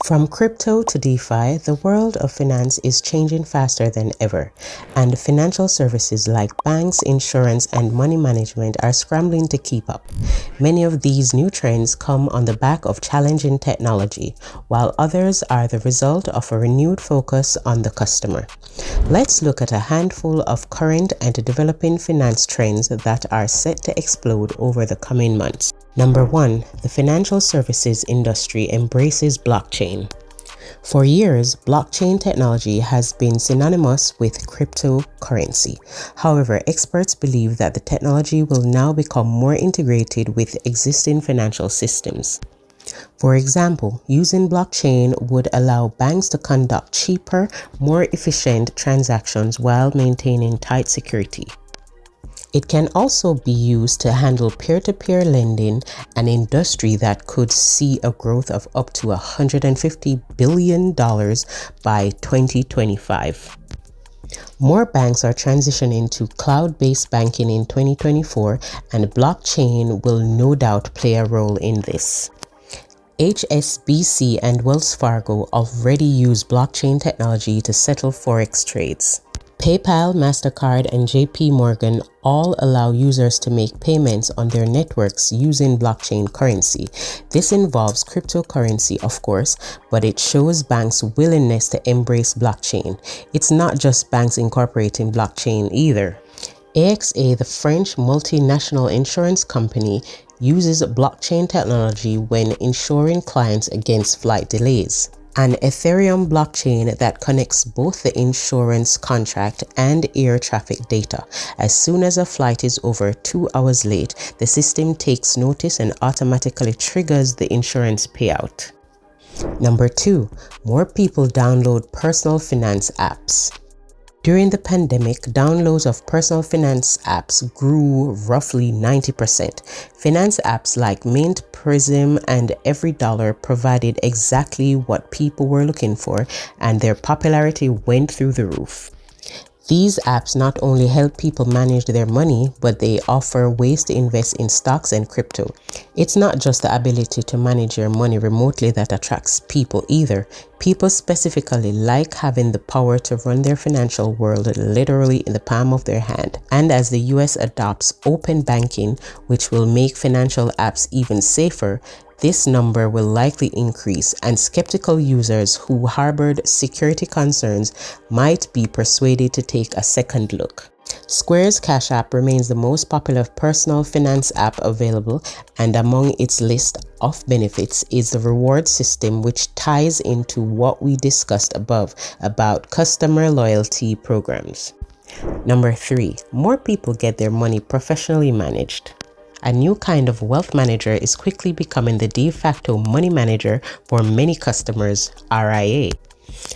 From crypto to DeFi, the world of finance is changing faster than ever, and financial services like banks, insurance, and money management are scrambling to keep up. Many of these new trends come on the back of challenging technology, while others are the result of a renewed focus on the customer. Let's look at a handful of current and developing finance trends that are set to explode over the coming months. Number 1. The financial services industry embraces blockchain. For years, blockchain technology has been synonymous with cryptocurrency. However, experts believe that the technology will now become more integrated with existing financial systems. For example, using blockchain would allow banks to conduct cheaper, more efficient transactions while maintaining tight security. It can also be used to handle peer-to-peer lending, an industry that could see a growth of up to $150 billion by 2025. More banks are transitioning to cloud-based banking in 2024, and blockchain will no doubt play a role in this. HSBC and Wells Fargo already use blockchain technology to settle forex trades. PayPal, MasterCard, and JP Morgan all allow users to make payments on their networks using blockchain currency. This involves cryptocurrency, of course, but it shows banks' willingness to embrace blockchain. It's not just banks incorporating blockchain either. AXA, the French multinational insurance company, uses blockchain technology when insuring clients against flight delays. An Ethereum blockchain that connects both the insurance contract and air traffic data. As soon as a flight is over 2 hours late, the system takes notice and automatically triggers the insurance payout. Number 2. More people download personal finance apps. During the pandemic, downloads of personal finance apps grew roughly 90%. Finance apps like Mint, Prism, and EveryDollar provided exactly what people were looking for, and their popularity went through the roof. These apps not only help people manage their money, but they offer ways to invest in stocks and crypto. It's not just the ability to manage your money remotely that attracts people either. People specifically like having the power to run their financial world literally in the palm of their hand. And as the US adopts open banking, which will make financial apps even safer, this number will likely increase, and skeptical users who harbored security concerns might be persuaded to take a second look. Square's Cash App remains the most popular personal finance app available, and among its list of benefits is the reward system, which ties into what we discussed above about customer loyalty programs. Number 3. More people get their money professionally managed. A new kind of wealth manager is quickly becoming the de facto money manager for many customers, RIA.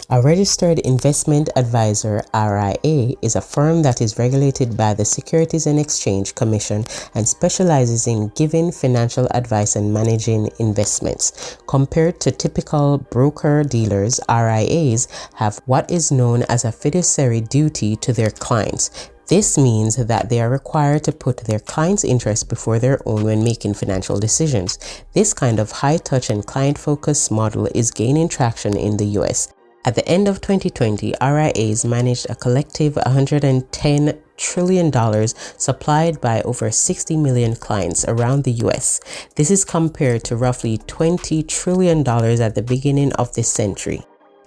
A registered investment advisor, RIA, is a firm that is regulated by the Securities and Exchange Commission and specializes in giving financial advice and managing investments. Compared to typical broker-dealers, RIAs have what is known as a fiduciary duty to their clients. This means that they are required to put their clients' interests before their own when making financial decisions. This kind of high-touch and client-focused model is gaining traction in the US. At the end of 2020, RIAs managed a collective $110 trillion supplied by over 60 million clients around the US. This is compared to roughly $20 trillion at the beginning of this century.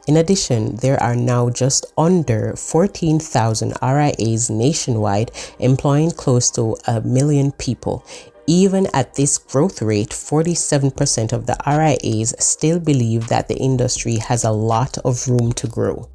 In addition, there are now just under 14,000 RIAs nationwide, employing close to 1 million people. Even at this growth rate, 47% of the RIAs still believe that the industry has a lot of room to grow.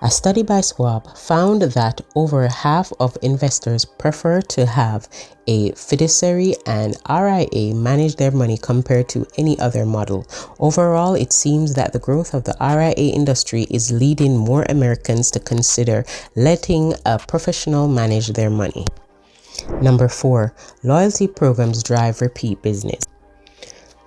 A study by Schwab found that over half of investors prefer to have a fiduciary and RIA manage their money compared to any other model. Overall, it seems that the growth of the RIA industry is leading more Americans to consider letting a professional manage their money. Number 4. Loyalty programs drive repeat business.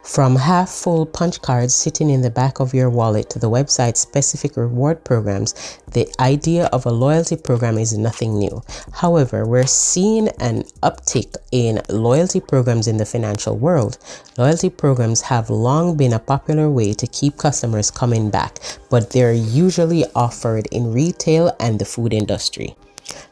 From half-full punch cards sitting in the back of your wallet to the website's specific reward programs, the idea of a loyalty program is nothing new. However, we're seeing an uptick in loyalty programs in the financial world. Loyalty programs have long been a popular way to keep customers coming back, but they're usually offered in retail and the food industry.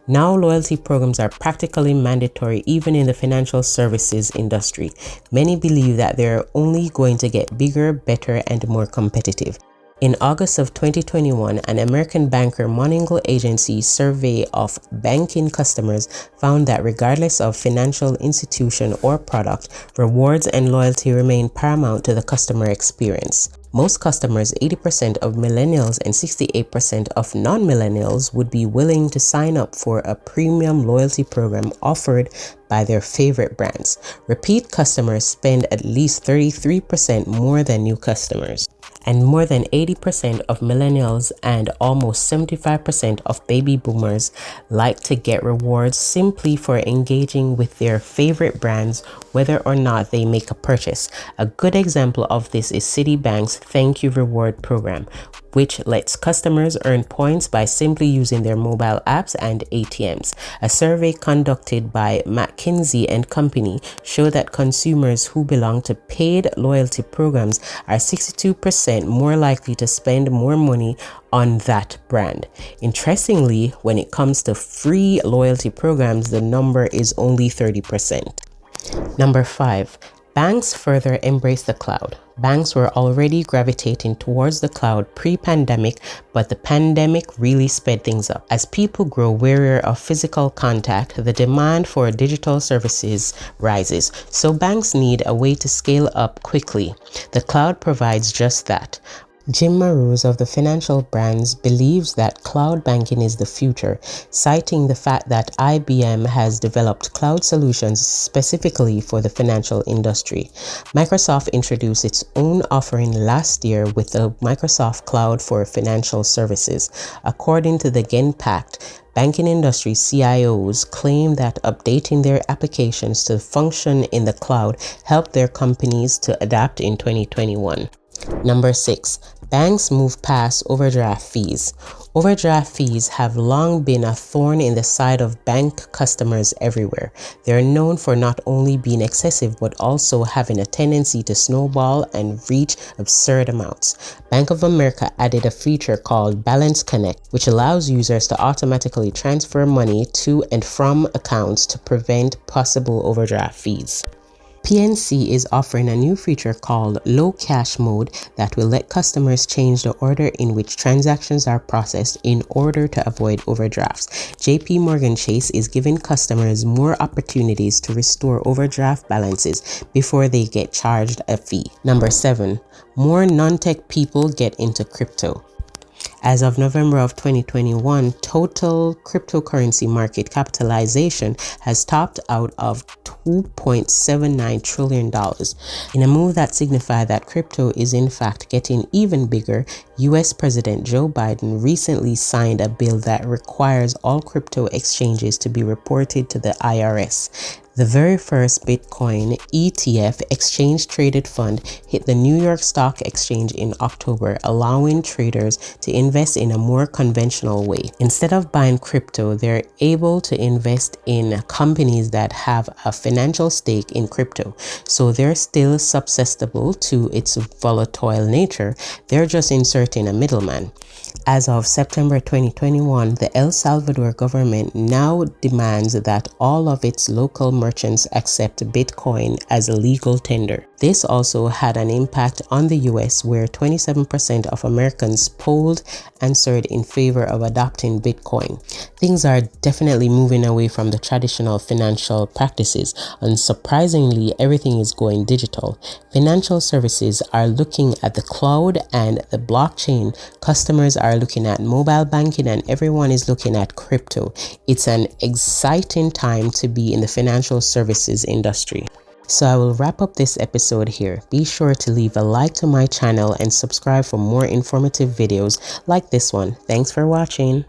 Now loyalty programs are practically mandatory even in the financial services industry. Many believe that they're only going to get bigger, better, and more competitive. In August of 2021, an American banker moneyngle agency survey of banking customers found that regardless of financial institution or product, rewards and loyalty remain paramount to the customer experience. Most customers, 80% of millennials and 68% of non-millennials, would be willing to sign up for a premium loyalty program offered by their favorite brands. Repeat customers spend at least 33% more than new customers. And more than 80% of millennials and almost 75% of baby boomers like to get rewards simply for engaging with their favorite brands, whether or not they make a purchase. A good example of this is Citibank's Thank You Reward program, which lets customers earn points by simply using their mobile apps and ATMs. A survey conducted by McKinsey & Company showed that consumers who belong to paid loyalty programs are 62% more likely to spend more money on that brand. Interestingly, when it comes to free loyalty programs, the number is only 30%. Number 5. Banks further embrace the cloud. Banks were already gravitating towards the cloud pre-pandemic, but the pandemic really sped things up. As people grow warier of physical contact, the demand for digital services rises, so banks need a way to scale up quickly. The cloud provides just that. Jim Marous of the Financial Brands believes that cloud banking is the future, citing the fact that IBM has developed cloud solutions specifically for the financial industry. Microsoft introduced its own offering last year with the Microsoft Cloud for Financial Services. According to the Genpact, banking industry CIOs claim that updating their applications to function in the cloud helped their companies to adapt in 2021. Number 6. Banks move past overdraft fees. Overdraft fees have long been a thorn in the side of bank customers everywhere. They are known for not only being excessive but also having a tendency to snowball and reach absurd amounts. Bank of America added a feature called Balance Connect, which allows users to automatically transfer money to and from accounts to prevent possible overdraft fees. PNC is offering a new feature called Low Cash Mode that will let customers change the order in which transactions are processed in order to avoid overdrafts. JP Morgan Chase is giving customers more opportunities to restore overdraft balances before they get charged a fee. Number 7. More non-tech people get into crypto. As of November of 2021, total cryptocurrency market capitalization has topped out of $2.79 trillion. In a move that signifies that crypto is in fact getting even bigger, US President Joe Biden recently signed a bill that requires all crypto exchanges to be reported to the IRS. The very first Bitcoin ETF exchange traded fund hit the New York Stock Exchange in October, allowing traders to invest in a more conventional way. Instead of buying crypto, they're able to invest in companies that have a financial stake in crypto. So they're still susceptible to its volatile nature. They're just inserting a middleman. As of September 2021, the El Salvador government now demands that all of its local merchants accept Bitcoin as a legal tender. This also had an impact on the US, where 27% of Americans polled answered in favor of adopting Bitcoin. Things are definitely moving away from the traditional financial practices. Unsurprisingly, everything is going digital. Financial services are looking at the cloud and the blockchain. Customers are looking at mobile banking, and everyone is looking at crypto. It's an exciting time to be in the financial services industry. So I will wrap up this episode here. Be sure to leave a like to my channel and subscribe for more informative videos like this one. Thanks for watching.